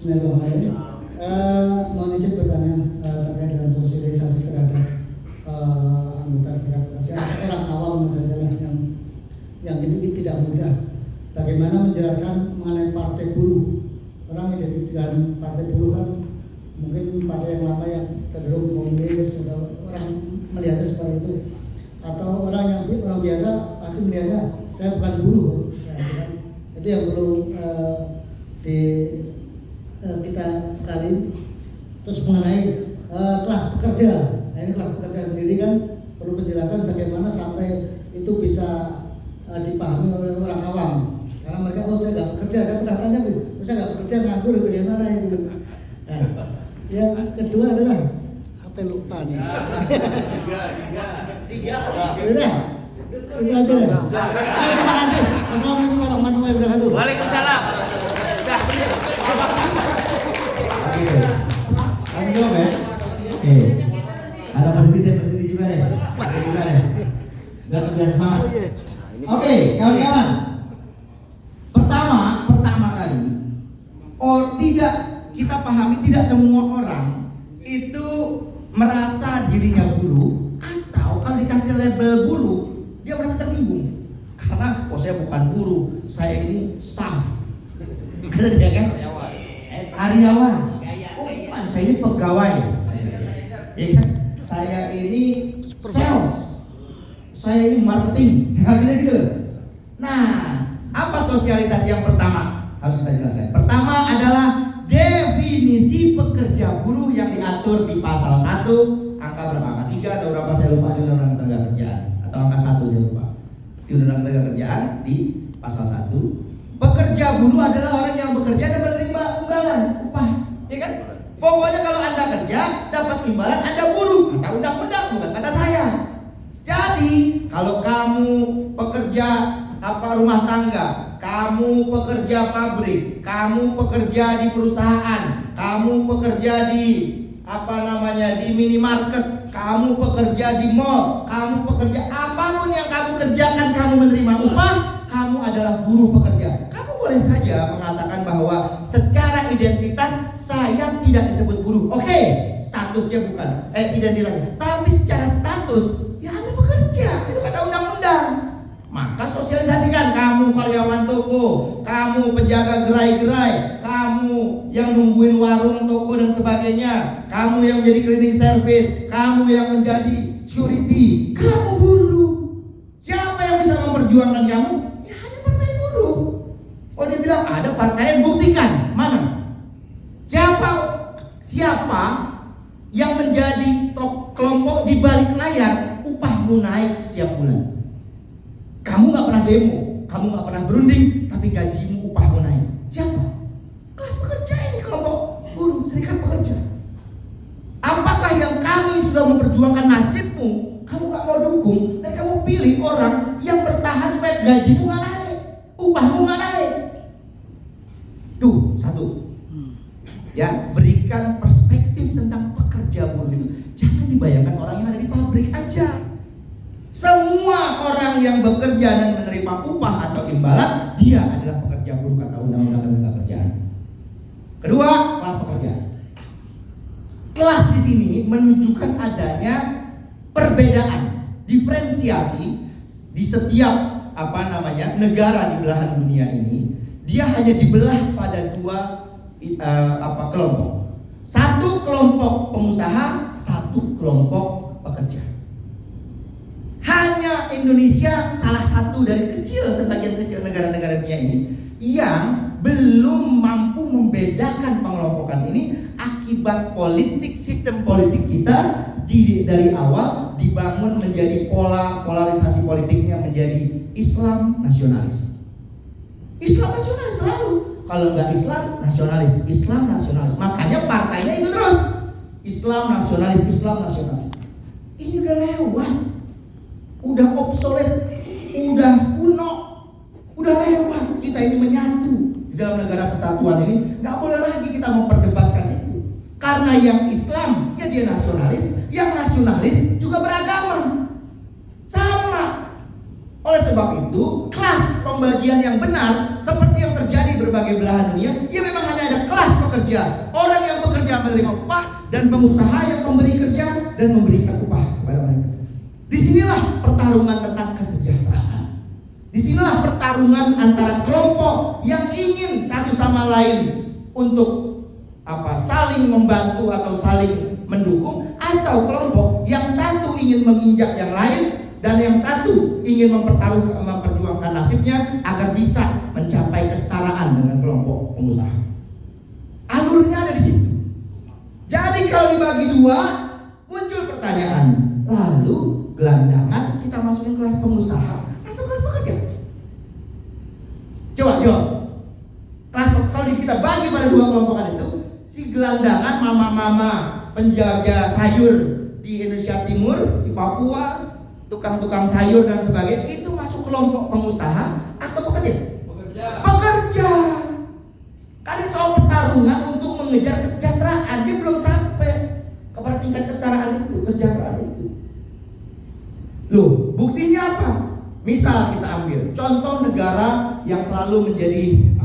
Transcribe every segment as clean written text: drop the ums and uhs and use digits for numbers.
Bismillahirrahmanirrahim. Mohon izin bertanya terkait dengan sosialisasi terhadap anggota serikat pekerja orang awam saja yang ini tidak mudah. Bagaimana menjelaskan mengenai partai buruh? Orang identikan partai buruh kan mungkin partai yang lama yang cenderung komunis atau orang melihatnya seperti itu, atau orang biasa pasti melihatnya saya bukan buruh. Ya, kan? Itu yang perlu kita kali. Terus mengenai kelas pekerja, nah ini kelas pekerja sendiri kan perlu penjelasan bagaimana sampai itu bisa dipahami oleh orang awam, karena mereka saya nggak bekerja, saya pernah tanya saya nggak bekerja nganggur bagaimana itu. Nah, yang kedua adalah apa yang lupa nih? Tiga. Udah, itu aja deh. Terima kasih. Assalamualaikum warahmatullahi wabarakatuh. Waalaikumsalam. Langsung jawab ya. Oke. Ada berdiri, saya berdiri juga deh. Biar semangat. Oke, kawan-kawan. Pertama kali, tidak kita pahami, tidak semua orang itu merasa dirinya buruh, atau kalau dikasih label buruh dia merasa tersinggung karena saya bukan buruh, saya ini staff. Ada dia kan? Saya karyawan. Bukan, saya ini pegawai. Ya kan? Saya ini sales. Saya ini marketing. Gitu. Nah, apa sosialisasi yang pertama? Harus kita jelaskan. Pertama adalah definisi pekerja buruh yang diatur di pasal 1 angka berapa? Angka 3 atau berapa saya lupa di Undang-Undang Ketenagakerjaan, atau angka 1 saya lupa. Di Undang-Undang Ketenagakerjaan di pasal 1, pekerja buruh adalah orang yang bekerja dan menerima imbalan upah, ya kan? Pokoknya kalau Anda kerja dapat imbalan, Anda buruh. Kata undang-undang, bukan kata saya. Jadi kalau kamu pekerja rumah tangga, kamu pekerja pabrik, kamu pekerja di perusahaan, kamu pekerja di di minimarket, kamu pekerja di mall, kamu pekerja apapun yang kamu kerjakan, kamu menerima upah, kamu adalah buruh pekerja. Kamu boleh saja mengatakan bahwa secara identitas saya tidak disebut buruh. Oke, statusnya bukan identitasnya. Tapi secara status ya Anda bekerja. Itu kata undang-undang. Maka sosialisasikan, kamu karyawan toko, kamu penjaga gerai-gerai, kamu yang nungguin warung toko dan sebagainya, kamu yang menjadi cleaning service, kamu yang menjadi security, kamu buruh. Siapa yang bisa memperjuangkan kamu? Ya hanya partai buruh. Oh, dia bilang ada partai, buktikan. Mana? Siapa yang menjadi kelompok di balik layar upahmu naik setiap bulan? Kamu gak pernah demo, kamu gak pernah berunding, tapi gajimu, upahmu naik. Siapa? Kelas pekerja ini, kelompok buruh, serikat pekerja. Apakah yang kami sudah memperjuangkan nasibmu, kamu gak mau dukung, dan kamu pilih orang yang bertahan supaya gajimu gak naik, upahmu gak naik? Tuh, satu. Ya, berikan perspektif tentang pekerja buruh itu. Jangan dibayangkan orang yang ada di pabrik aja. Semua orang yang bekerja dan menerima upah atau imbalan, dia adalah pekerja buruh kata Undang-Undang Ketenagakerjaan. Kedua, kelas pekerja. Kelas di sini menunjukkan adanya perbedaan, diferensiasi di setiap negara di belahan dunia ini. Dia hanya dibelah pada dua kelompok. Satu kelompok pengusaha, satu kelompok pekerja. Hanya Indonesia salah satu dari sebagian kecil negara-negara dunia ini yang belum mampu membedakan pengelompokan ini akibat sistem politik kita dari awal dibangun menjadi polarisasi politiknya menjadi Islam nasionalis. Islam nasionalis selalu, kalau nggak Islam nasionalis. Makanya partainya itu terus Islam nasionalis. Ini udah lewat. Udah obsolete, udah kuno, udah lewat. Kita ini menyatu di dalam negara kesatuan ini. Nggak boleh lagi kita memperdebatkan itu. Karena yang Islam, ya dia nasionalis. Yang nasionalis juga beragama. Sama. Oleh sebab itu, kelas pembagian yang benar seperti yang terjadi di berbagai belahan dunia, ya memang hanya ada kelas pekerja bekerja. Orang yang bekerja menerima upah, dan pengusaha yang memberi kerja dan memberikan upah kepada mereka. Disinilah pertarungan tentang kesejahteraan. Disinilah pertarungan antara kelompok yang ingin satu sama lain untuk saling membantu atau saling mendukung, atau kelompok yang satu ingin menginjak yang lain dan yang satu ingin memperjuangkan nasibnya agar bisa mencapai kesetaraan dengan kelompok pengusaha. Alurnya ada di situ. Jadi kalau dibagi dua, muncul pertanyaan, lalu gelandangan kita masukin kelas pengusaha atau kelas pekerja? Coba jawab. Kalau kita bagi pada dua kelompokan itu, si gelandangan mama-mama penjaga sayur di Indonesia Timur, di Papua, tukang-tukang sayur dan sebagainya, itu masuk kelompok pengusaha atau pekerja? Pekerja. Karena soal pertarungan untuk mengejar kesejahteraan, dia belum sampai kepada tingkat kesetaraan itu, kesejahteraan itu. Loh, buktinya apa? Misal kita ambil contoh negara yang selalu menjadi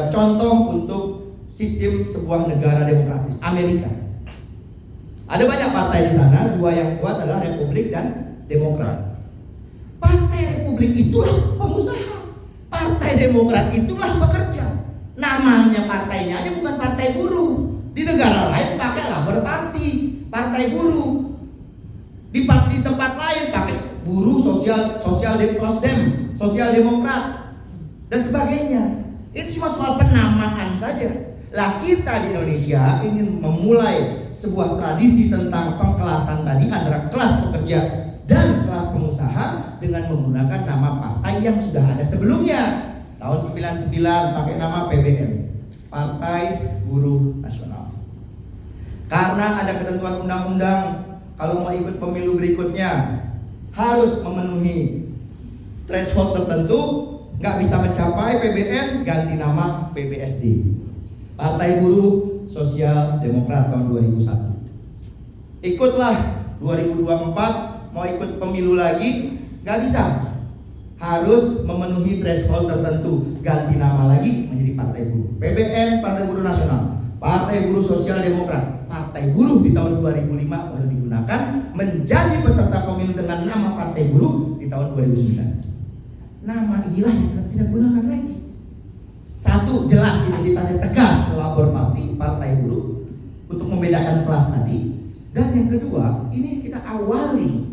contoh untuk sistem sebuah negara demokratis, Amerika. Ada banyak partai di sana, dua yang kuat adalah Republik dan Demokrat. Partai Republik itulah pengusaha, Partai Demokrat itulah pekerja. Namanya partainya aja bukan partai buruh. Di negara lain pakai Labor Party, partai buruh. Di tempat lain pakai buruh sosial demokrat dan sebagainya. Itu cuma soal penamaan saja. Lah kita di Indonesia ingin memulai sebuah tradisi tentang pengkelasan tadi antara kelas pekerja dan kelas pengusaha dengan menggunakan nama partai yang sudah ada sebelumnya. Tahun 99 pakai nama PBN, Partai Buruh Nasional. Karena ada ketentuan undang-undang, kalau mau ikut pemilu berikutnya harus memenuhi threshold tertentu, nggak bisa mencapai PBN, ganti nama PBSD, Partai Buruh Sosial Demokrat tahun 2001. Ikutlah 2024 mau ikut pemilu lagi, nggak bisa, harus memenuhi threshold tertentu, ganti nama lagi menjadi Partai Buruh. PBN, Partai Buruh Nasional, Partai Buruh Sosial Demokrat. Partai Buruh di tahun 2005 baru digunakan menjadi peserta pemilu dengan nama Partai Buruh di tahun 2009. Nama inilah yang tidak gunakan lagi. Satu, jelas identitasnya tegas, Labor Party, Partai Buruh, untuk membedakan kelas tadi. Dan yang kedua, ini kita awali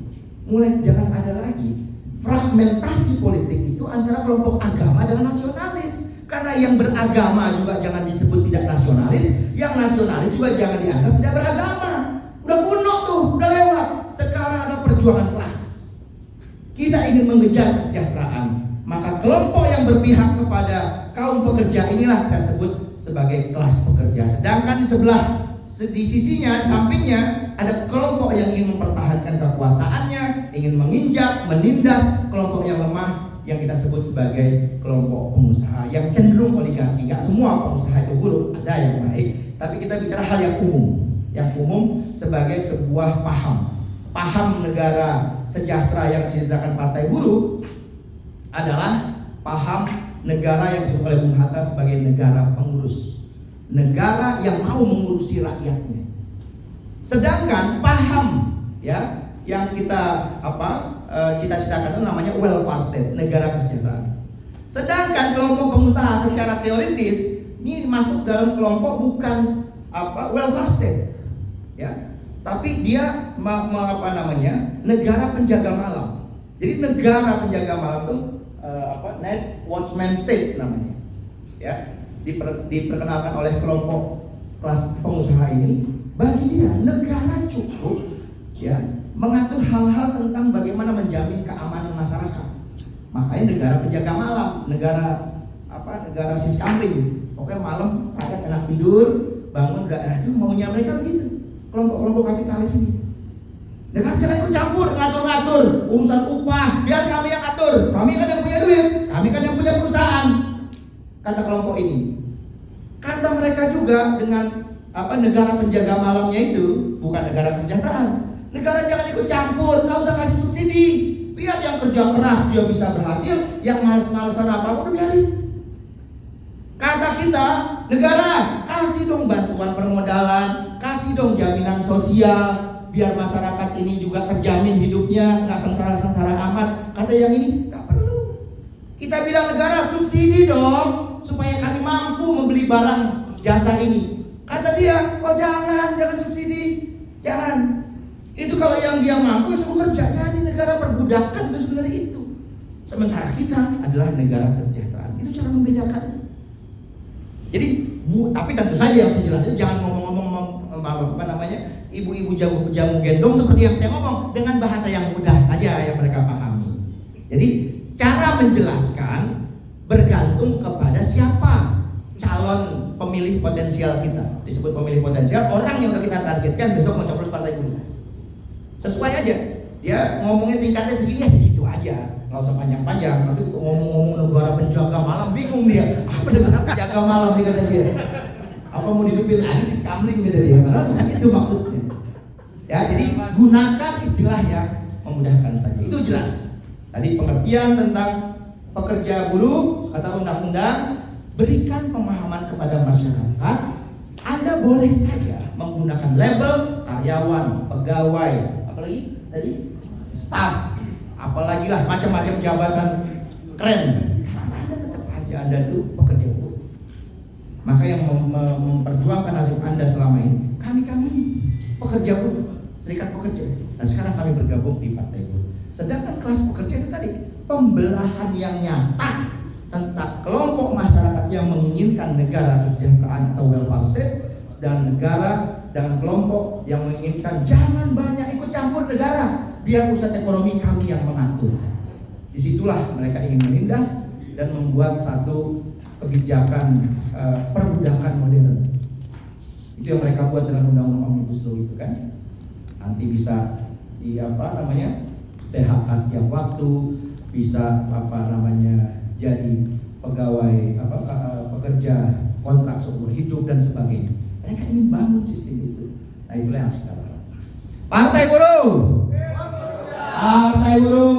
mulai jangan ada lagi fragmentasi politik itu antara kelompok agama dan nasionalis. Karena yang beragama juga jangan disebut tidak nasionalis, yang nasionalis juga jangan dianggap tidak beragama. Udah kuno tuh, udah lewat. Sekarang ada perjuangan kelas. Kita ingin mengejar kesejahteraan, maka kelompok yang berpihak kepada kaum pekerja inilah kita sebut sebagai kelas pekerja. Sedangkan di sisinya, di sampingnya ada kelompok yang ingin mempertahankan kekuasaannya, ingin menginjak, menindas kelompok yang lemah, yang kita sebut sebagai kelompok pengusaha yang cenderung oligarki. Gak semua pengusaha itu buruk, ada yang baik, tapi kita bicara hal yang umum. Yang umum sebagai sebuah paham negara sejahtera yang diceritakan Partai Buruh adalah paham negara yang disebut oleh Bung Hatta sebagai negara pengurus, negara yang mau mengurusi rakyatnya. Sedangkan paham yang kita cita-citakan itu namanya welfare state, negara kesejahteraan. Sedangkan kelompok pengusaha secara teoritis ini masuk dalam kelompok bukan welfare state, tapi dia negara penjaga malam. Jadi negara penjaga malam itu night watchman state namanya, diperkenalkan oleh kelompok kelas pengusaha ini. Bagi dia negara cukup mengatur hal-hal tentang bagaimana menjamin keamanan masyarakat. Makanya negara penjaga malam, negara siskamling. Pokoknya malam rakyat enak tidur, bangun udah itu maunya mereka begitu. Kelompok-kelompok kapitalis ini. Negara jangan ikut campur, ngatur-ngatur urusan upah, biar kami yang atur. Kami kan yang punya duit, kami kan yang punya perusahaan. Kata kelompok ini. Kata mereka juga dengan negara penjaga malamnya itu bukan negara kesejahteraan. Negara jangan ikut campur, nggak usah kasih subsidi. Biar yang kerja keras dia bisa berhasil, yang males-malesan apapun biarin. Kata kita, negara kasih dong bantuan permodalan, kasih dong jaminan sosial, biar masyarakat ini juga terjamin hidupnya, nggak sengsara-sengsara amat. Kata yang ini, nggak perlu. Kita bilang negara subsidi dong, supaya kami mampu membeli barang jasa ini. Kata dia, oh jangan subsidi, jangan. Itu kalau yang dia mampu suruh kerja. Jadi negara perbudakan itu sebenarnya itu. Sementara kita adalah negara kesejahteraan. Itu cara membedakan. Jadi tapi tentu saja yang saya jelasin, jangan ngomong-ngomong ibu-ibu jamu gendong seperti yang saya ngomong, dengan bahasa yang mudah saja yang mereka pahami. Jadi cara menjelaskan bergantung kepada siapa calon pemilih potensial kita. Disebut pemilih potensial orang yang udah kita targetkan besok mau coblos Partai Buruh. Sesuai aja. Dia ngomongnya tingkatnya segini ya segitu aja. Nggak usah panjang-panjang. Nanti ngomong-ngomong negara penjaga malam bingung dia. Apa negara penjaga malam nih kata dia? Apa mau dihidupin lagi si Skamling kata dia? Padahal bukan itu maksudnya. Ya, jadi gunakan istilah yang memudahkan saja. Itu jelas. Tadi pengertian tentang pekerja buruh, kata undang-undang, berikan pemahaman kepada masyarakat. Anda boleh saja menggunakan label karyawan, pegawai, apalagi tadi staff, apalagi lah macam-macam jabatan keren. Anda tetap aja Anda tuh pekerja buruh. Maka yang memperjuangkan nasib Anda selama ini, kami pekerja buruh, serikat pekerja. Nah sekarang kami bergabung di Partai Buruh. Sedangkan kelas pekerja itu tadi pembelahan yang nyata tentang kelompok masyarakat yang menginginkan negara kesejahteraan atau welfare state, dan negara dengan kelompok yang menginginkan jangan banyak ikut campur negara, biar pusat ekonomi kami yang mengatur. Disitulah mereka ingin menindas dan membuat satu kebijakan perbudakan modern. Itu yang mereka buat dengan undang-undang Omnibus Law itu kan. Nanti bisa di PHK setiap waktu, bisa jadi pegawai pekerja kontrak seumur hidup dan sebagainya. Mereka ingin bangun sistem itu. Nah itulah yang harus kita lakukan. Partai Buruh. Partai Buruh.